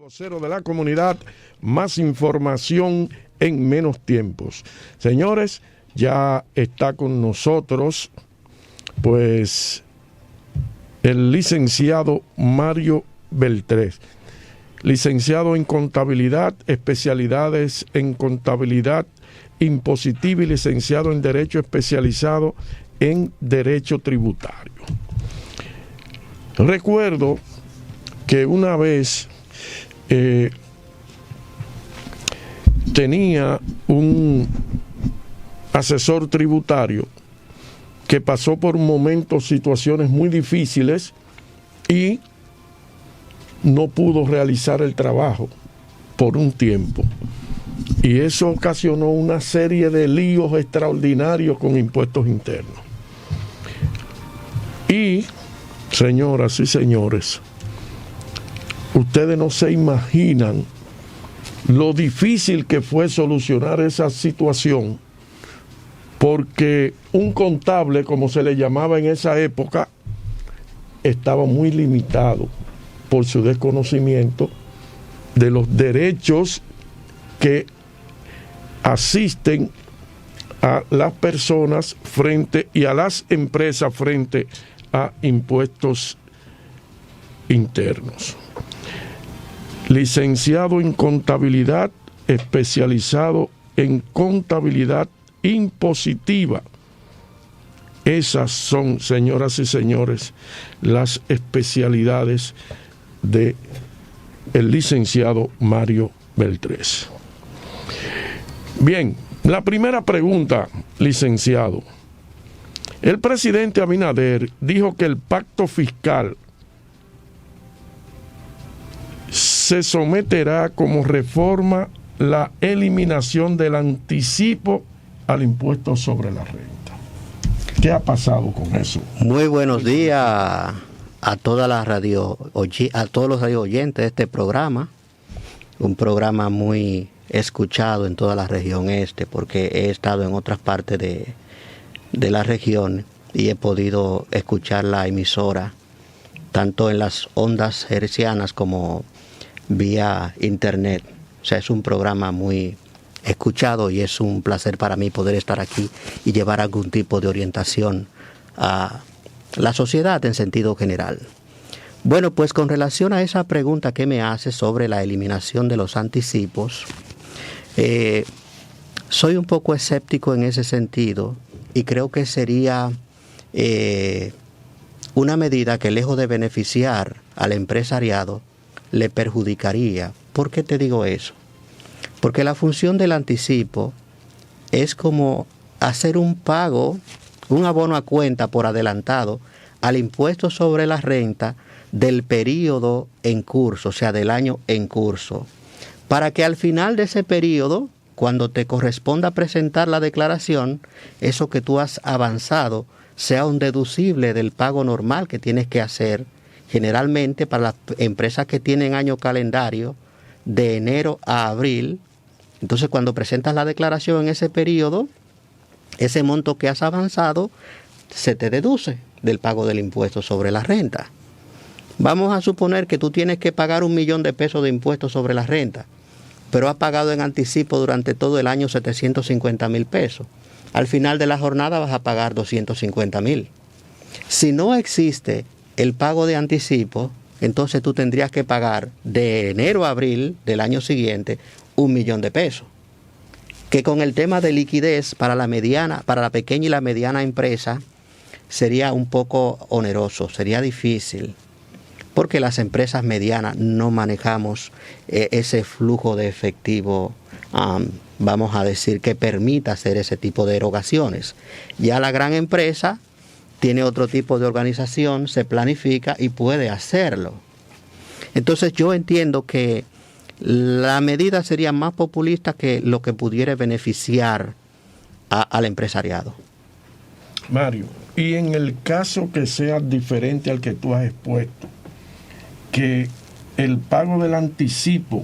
Vocero de la comunidad, más información en menos tiempos. Señores, ya está con nosotros, pues, el licenciado Mario Beltrés, licenciado en contabilidad, especialidades en contabilidad impositiva y licenciado en Derecho especializado en Derecho Tributario. Recuerdo que una vez tenía un asesor tributario que pasó por momentos, situaciones muy difíciles y no pudo realizar el trabajo por un tiempo. Y eso ocasionó una serie de líos extraordinarios con impuestos internos. Y, señoras y señores, ustedes no se imaginan lo difícil que fue solucionar esa situación, porque un contable, como se le llamaba en esa época, estaba muy limitado por su desconocimiento de los derechos que asisten a las personas frente y a las empresas frente a impuestos internos. Licenciado en contabilidad, especializado en contabilidad impositiva. Esas son, señoras y señores, las especialidades de el licenciado Mario Beltrés. Bien, la primera pregunta, licenciado. El presidente Abinader dijo que el pacto fiscal se someterá como reforma la eliminación del anticipo al impuesto sobre la renta. ¿Qué ha pasado con eso? Muy buenos días a toda la a todos los radio oyentes de este programa. Un programa muy escuchado en toda la región este, porque he estado en otras partes de la región y he podido escuchar la emisora tanto en las ondas hercianas como vía internet. O sea, es un programa muy escuchado y es un placer para mí poder estar aquí y llevar algún tipo de orientación a la sociedad en sentido general. Bueno, pues con relación a esa pregunta que me hace sobre la eliminación de los anticipos, soy un poco escéptico en ese sentido y creo que sería una medida que, lejos de beneficiar al empresariado, le perjudicaría. ¿Por qué te digo eso? Porque la función del anticipo es como hacer un pago, un abono a cuenta por adelantado al impuesto sobre la renta del periodo en curso, o sea, del año en curso, para que al final de ese periodo, cuando te corresponda presentar la declaración, eso que tú has avanzado sea un deducible del pago normal que tienes que hacer, generalmente para las empresas que tienen año calendario de enero a abril. Entonces, cuando presentas la declaración en ese periodo, ese monto que has avanzado se te deduce del pago del impuesto sobre la renta. Vamos a suponer que tú tienes que pagar 1 millón de pesos de impuestos sobre la renta, pero has pagado en anticipo durante todo el año 750,000 pesos. Al final de la jornada vas a pagar 250,000. Si no existe el pago de anticipo, entonces tú tendrías que pagar de enero a abril del año siguiente 1 millón de pesos. Que con el tema de liquidez para la pequeña y la mediana empresa sería un poco oneroso, sería difícil, porque las empresas medianas no manejamos ese flujo de efectivo, vamos a decir, que permita hacer ese tipo de erogaciones. Ya la gran empresa tiene otro tipo de organización, se planifica y puede hacerlo. Entonces yo entiendo que la medida sería más populista que lo que pudiera beneficiar al empresariado. Mario, y en el caso que sea diferente al que tú has expuesto, que el pago del anticipo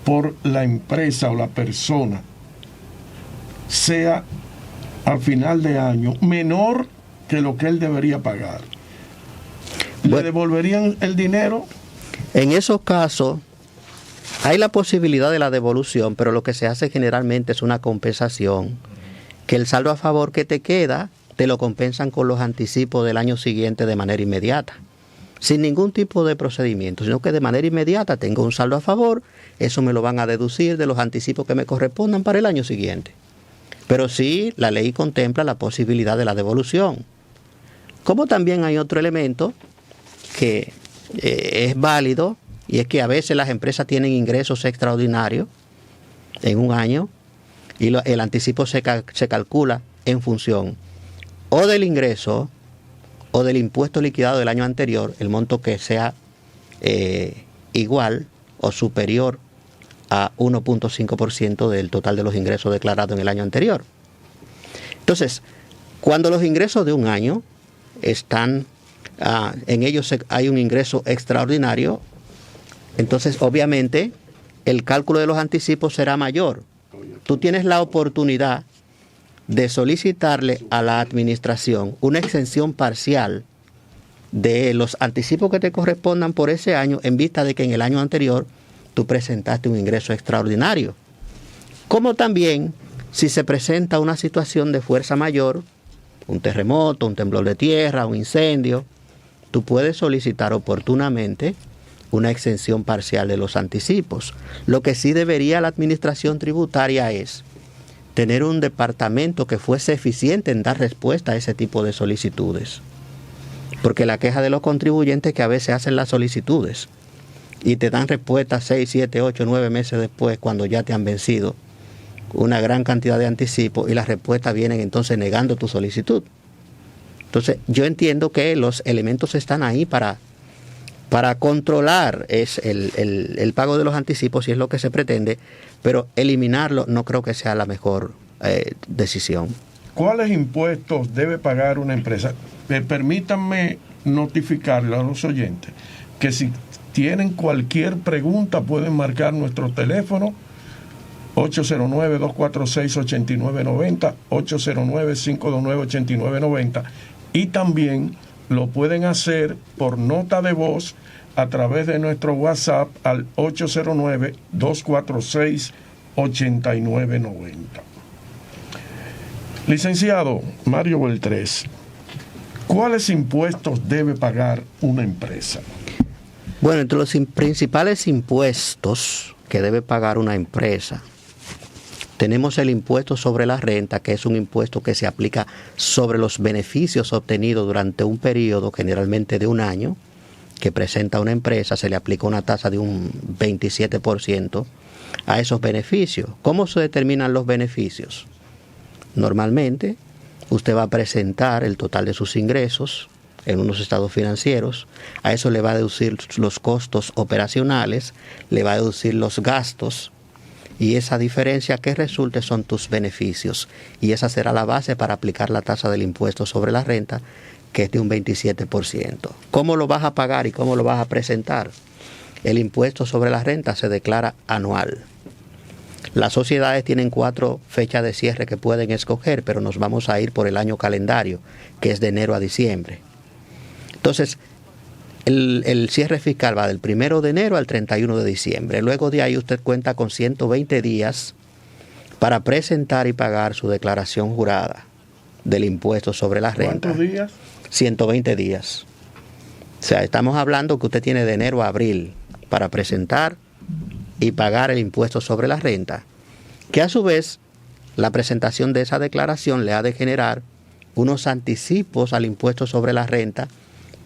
por la empresa o la persona sea al final de año menor que lo que él debería pagar, ¿le devolverían el dinero? En esos casos, hay la posibilidad de la devolución, pero lo que se hace generalmente es una compensación, que el saldo a favor que te queda te lo compensan con los anticipos del año siguiente de manera inmediata, sin ningún tipo de procedimiento, sino que de manera inmediata tengo un saldo a favor, eso me lo van a deducir de los anticipos que me correspondan para el año siguiente. Pero sí, la ley contempla la posibilidad de la devolución. Como también hay otro elemento que es válido, y es que a veces las empresas tienen ingresos extraordinarios en un año y el anticipo se calcula en función o del ingreso o del impuesto liquidado del año anterior, el monto que sea igual o superior a 1.5% del total de los ingresos declarados en el año anterior. Entonces, cuando los ingresos de un año están, en ellos hay un ingreso extraordinario, entonces obviamente el cálculo de los anticipos será mayor. Tú tienes la oportunidad de solicitarle a la administración una exención parcial de los anticipos que te correspondan por ese año, en vista de que en el año anterior tú presentaste un ingreso extraordinario. Como también, si se presenta una situación de fuerza mayor, un terremoto, un temblor de tierra, un incendio, tú puedes solicitar oportunamente una exención parcial de los anticipos. Lo que sí debería la administración tributaria es tener un departamento que fuese eficiente en dar respuesta a ese tipo de solicitudes. Porque la queja de los contribuyentes es que a veces hacen las solicitudes y te dan respuesta 6, 7, 8, 9 meses después, cuando ya te han vencido una gran cantidad de anticipos y las respuestas vienen entonces negando tu solicitud. Entonces yo entiendo que los elementos están ahí para controlar el pago de los anticipos, si es lo que se pretende, pero eliminarlo no creo que sea la mejor decisión. ¿Cuáles impuestos debe pagar una empresa? Permítanme notificarle a los oyentes que si tienen cualquier pregunta pueden marcar nuestro teléfono 809-246-8990, 809-529-8990, y también lo pueden hacer por nota de voz a través de nuestro WhatsApp al 809-246-8990. Licenciado Mario Beltrés, ¿cuáles impuestos debe pagar una empresa? Bueno, entre los principales impuestos que debe pagar una empresa, tenemos el impuesto sobre la renta, que es un impuesto que se aplica sobre los beneficios obtenidos durante un periodo, generalmente de un año, que presenta una empresa. Se le aplica una tasa de un 27% a esos beneficios. ¿Cómo se determinan los beneficios? Normalmente, usted va a presentar el total de sus ingresos en unos estados financieros, a eso le va a deducir los costos operacionales, le va a deducir los gastos, y esa diferencia que resulte son tus beneficios. Y esa será la base para aplicar la tasa del impuesto sobre la renta, que es de un 27%. ¿Cómo lo vas a pagar y cómo lo vas a presentar? El impuesto sobre la renta se declara anual. Las sociedades tienen 4 fechas de cierre que pueden escoger, pero nos vamos a ir por el año calendario, que es de enero a diciembre. Entonces, el cierre fiscal va del 1 de enero al 31 de diciembre. Luego de ahí usted cuenta con 120 días para presentar y pagar su declaración jurada del impuesto sobre la renta. ¿Cuántos días? 120 días. O sea, estamos hablando que usted tiene de enero a abril para presentar y pagar el impuesto sobre la renta, que a su vez la presentación de esa declaración le ha de generar unos anticipos al impuesto sobre la renta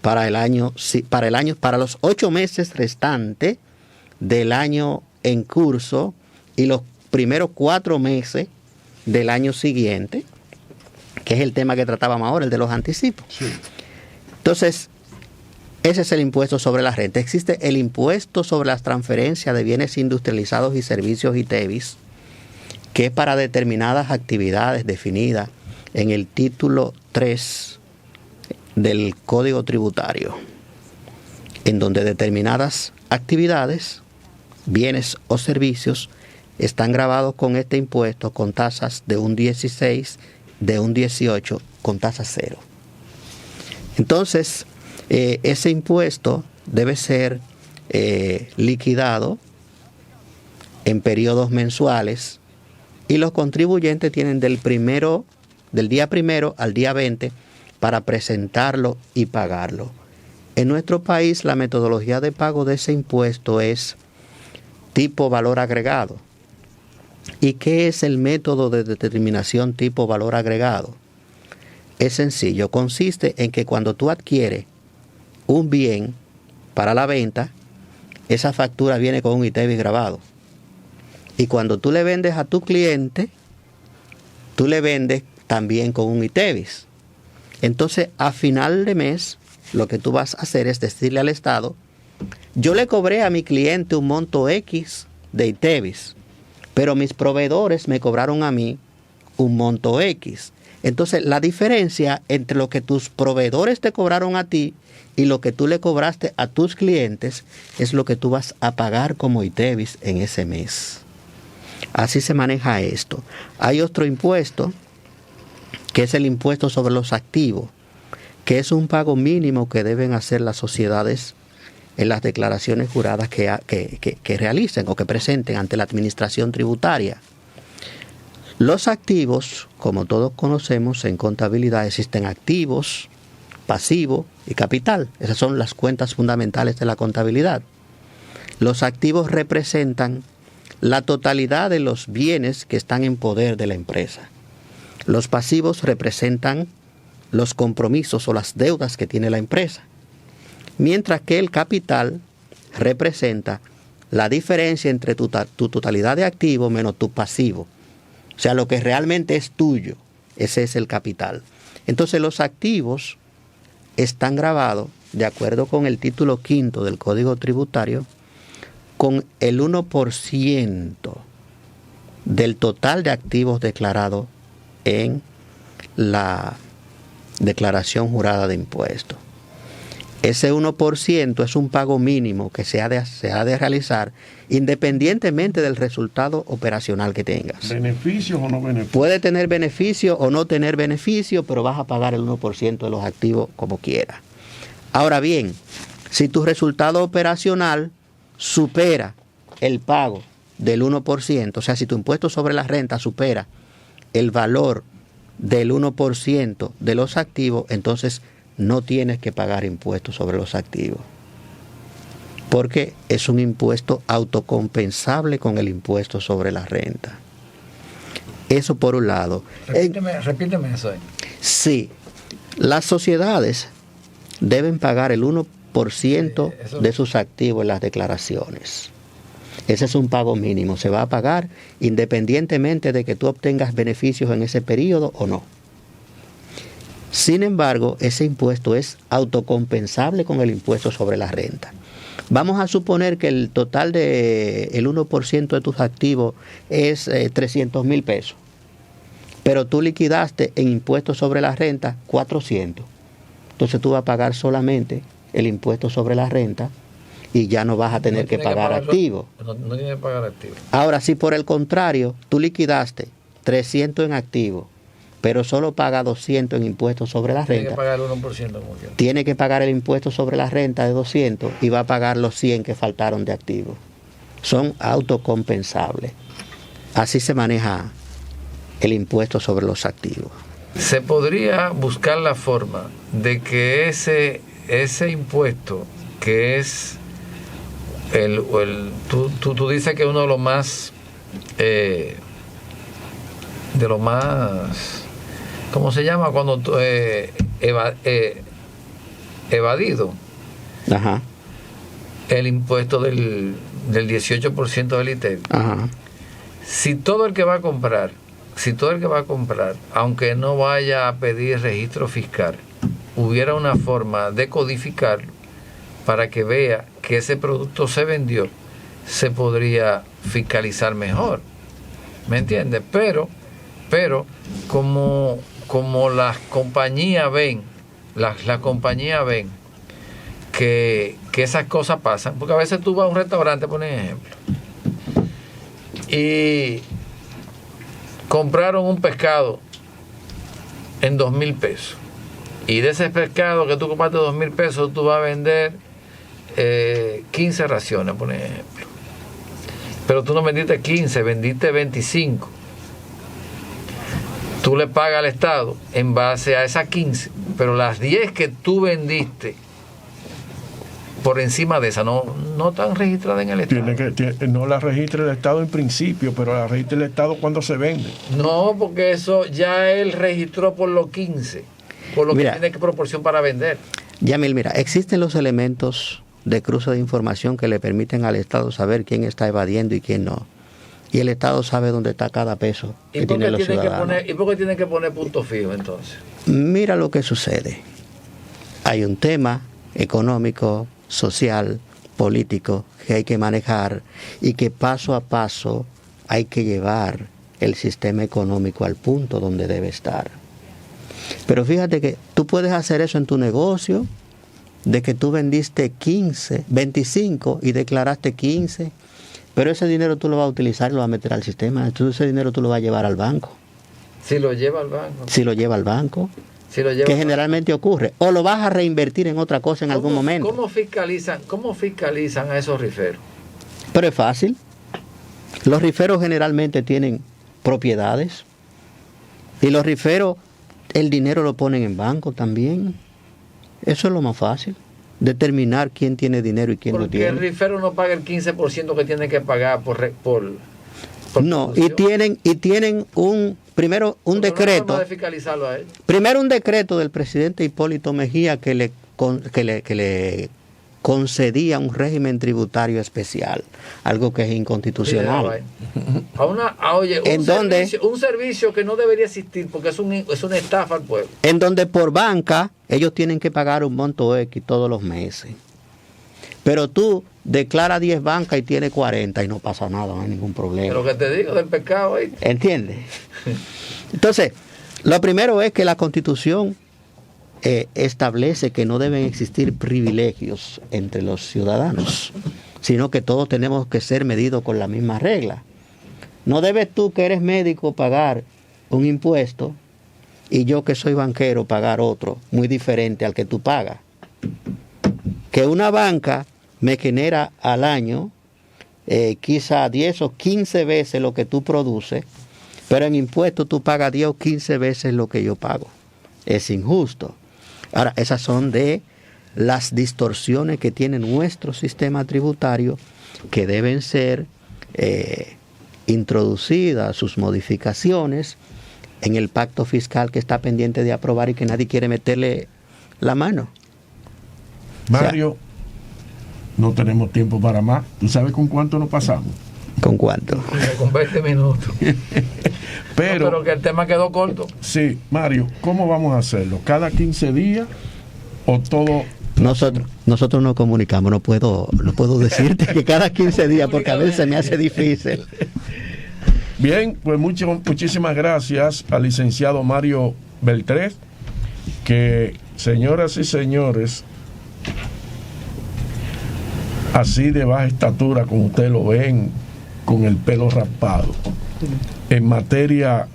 para los 8 meses restantes del año en curso y los primeros 4 meses del año siguiente, que es el tema que tratábamos ahora, el de los anticipos. Sí. Entonces, ese es el impuesto sobre la renta. Existe el impuesto sobre las transferencias de bienes industrializados y servicios ITEVIS, que es para determinadas actividades definidas en el título 3 del Código Tributario, en donde determinadas actividades, bienes o servicios están grabados con este impuesto con tasas de un 16, de un 18, con tasa 0. Entonces, ese impuesto debe ser liquidado en periodos mensuales y los contribuyentes tienen del día primero al día 20 para presentarlo y pagarlo. En nuestro país la metodología de pago de ese impuesto es tipo valor agregado. ¿Y qué es el método de determinación tipo valor agregado? Es sencillo, consiste en que cuando tú adquieres un bien para la venta, esa factura viene con un ITEVIS grabado. Y cuando tú le vendes a tu cliente, tú le vendes también con un ITEVIS. Entonces, a final de mes, lo que tú vas a hacer es decirle al Estado, yo le cobré a mi cliente un monto X de ITEVIS, pero mis proveedores me cobraron a mí un monto X. Entonces, la diferencia entre lo que tus proveedores te cobraron a ti y lo que tú le cobraste a tus clientes es lo que tú vas a pagar como ITEVIS en ese mes. Así se maneja esto. Hay otro impuesto, que es el impuesto sobre los activos, que es un pago mínimo que deben hacer las sociedades en las declaraciones juradas que realicen o que presenten ante la administración tributaria. Los activos, como todos conocemos, en contabilidad existen activos, pasivo y capital. Esas son las cuentas fundamentales de la contabilidad. Los activos representan la totalidad de los bienes que están en poder de la empresa. Los pasivos representan los compromisos o las deudas que tiene la empresa. Mientras que el capital representa la diferencia entre tu totalidad de activo menos tu pasivo. O sea, lo que realmente es tuyo, ese es el capital. Entonces los activos están grabados, de acuerdo con el título 5 del Código Tributario, con el 1% del total de activos declarados en la declaración jurada de impuestos. Ese 1% es un pago mínimo que se ha de realizar independientemente del resultado operacional que tengas. ¿Beneficios o no beneficios? Puede tener beneficio o no tener beneficio, pero vas a pagar el 1% de los activos como quieras. Ahora bien, si tu resultado operacional supera el pago del 1%, o sea, si tu impuesto sobre la renta supera el valor del 1% de los activos, entonces no tienes que pagar impuestos sobre los activos, porque es un impuesto autocompensable con el impuesto sobre la renta. Eso por un lado. Repíteme eso. Sí, las sociedades deben pagar el 1% de sus activos en las declaraciones. Ese es un pago mínimo, se va a pagar independientemente de que tú obtengas beneficios en ese periodo o no. Sin embargo, ese impuesto es autocompensable con el impuesto sobre la renta. Vamos a suponer que el total del 1% de tus activos es 300,000 pesos, pero tú liquidaste en impuestos sobre la renta 400. Entonces tú vas a pagar solamente el impuesto sobre la renta y ya no vas a tener que pagar activo. No tienes que pagar activo. Ahora, si por el contrario tú liquidaste 300 en activo, pero solo paga 200 en impuestos sobre la renta, tiene que pagar el 1% como quiera. Tiene que pagar el impuesto sobre la renta de 200 y va a pagar los 100 que faltaron de activo. Son autocompensables. Así se maneja el impuesto sobre los activos. Se podría buscar la forma de que ese impuesto, que es tú dices que uno de los más ¿cómo se llama? Cuando evadido. Ajá. El impuesto del 18% del ITEVIS. Ajá. Si todo el que va a comprar, aunque no vaya a pedir registro fiscal, hubiera una forma de codificarlo para que vea que ese producto se vendió, se podría fiscalizar mejor. ¿Me entiendes? Pero como las compañías ven, las compañías ven que esas cosas pasan, porque a veces tú vas a un restaurante, por ejemplo, y compraron un pescado en 2,000 pesos, y de ese pescado que tú compraste 2,000 pesos, tú vas a vender 15 raciones, por ejemplo. pero tú no vendiste 15, vendiste 25. Tú le pagas al Estado en base a esas 15, pero las 10 que tú vendiste por encima de esa no están registradas en el Estado. No la registra el Estado en principio, pero la registra el Estado cuando se vende. No, porque eso ya él registró por los 15, por lo Mira, que tiene que proporción para vender. Yamil, mira, existen los elementos de cruce de información que le permiten al Estado saber quién está evadiendo y quién no. Y el Estado sabe dónde está cada peso que tienen los ciudadanos. ¿Y por qué tiene que poner punto fijo entonces? Mira lo que sucede. Hay un tema económico, social, político que hay que manejar y que paso a paso hay que llevar el sistema económico al punto donde debe estar. Pero fíjate que tú puedes hacer eso en tu negocio, de que tú vendiste 15, 25 y declaraste 15, pero ese dinero tú lo vas a utilizar y lo vas a meter al sistema. Entonces ese dinero tú lo vas a llevar al banco. Si lo lleva al banco. Si lo lleva al banco. Si lo lleva que generalmente ocurre. O lo vas a reinvertir en otra cosa en algún momento. ¿Cómo fiscalizan a esos riferos? Pero es fácil. Los riferos generalmente tienen propiedades. Y los riferos, el dinero lo ponen en banco también. Eso es lo más fácil. Determinar quién tiene dinero y quién no tiene. Porque el rifero no paga el 15% que tiene que pagar por no, y tienen un decreto. De fiscalizarlo a él. Primero un decreto del presidente Hipólito Mejía que le concedía un régimen tributario especial, algo que es inconstitucional. Un servicio que no debería existir porque es una estafa al pueblo. En donde por banca ellos tienen que pagar un monto X todos los meses. Pero tú declaras 10 bancas y tienes 40 y no pasa nada, no hay ningún problema. Lo que te digo del pecado ahí. ¿Entiendes? Entonces, lo primero es que la Constitución establece que no deben existir privilegios entre los ciudadanos, sino que todos tenemos que ser medidos con la misma regla. No debes tú, que eres médico, pagar un impuesto y yo, que soy banquero, pagar otro muy diferente al que tú pagas. Que una banca me genera al año quizá 10 o 15 veces lo que tú produces, pero en impuestos tú pagas 10 o 15 veces lo que yo pago. Es injusto. Ahora, esas son de las distorsiones que tiene nuestro sistema tributario, que deben ser introducidas sus modificaciones en el pacto fiscal que está pendiente de aprobar y que nadie quiere meterle la mano. Mario, o sea, no tenemos tiempo para más. ¿Tú sabes con cuánto nos pasamos? ¿Con cuánto? Con 20 minutos. pero que el tema quedó corto. Sí, Mario, ¿cómo vamos a hacerlo? ¿Cada 15 días o todo? Nosotros nos comunicamos. No puedo decirte que cada 15 días porque a veces se me hace difícil. Bien, pues muchísimas gracias al licenciado Mario Beltrés, que, señoras y señores, así de baja estatura como ustedes lo ven, con el pelo raspado, en materia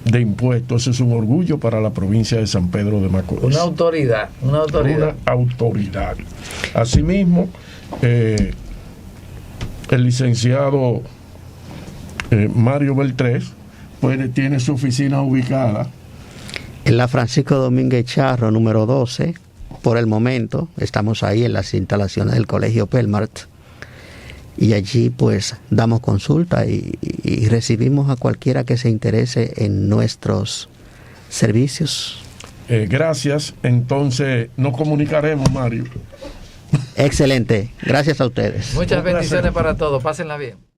de impuestos, es un orgullo para la provincia de San Pedro de Macorís. Una autoridad. Una autoridad. Asimismo, el licenciado Mario Beltrés, pues tiene su oficina ubicada en la Francisco Domínguez Charro, número 12. Por el momento estamos ahí en las instalaciones del Colegio Pelmart, y allí pues damos consulta y recibimos a cualquiera que se interese en nuestros servicios. Gracias. Entonces nos comunicaremos, Mario. Excelente. Gracias a ustedes. Muchas bendiciones para todos. Pásenla bien.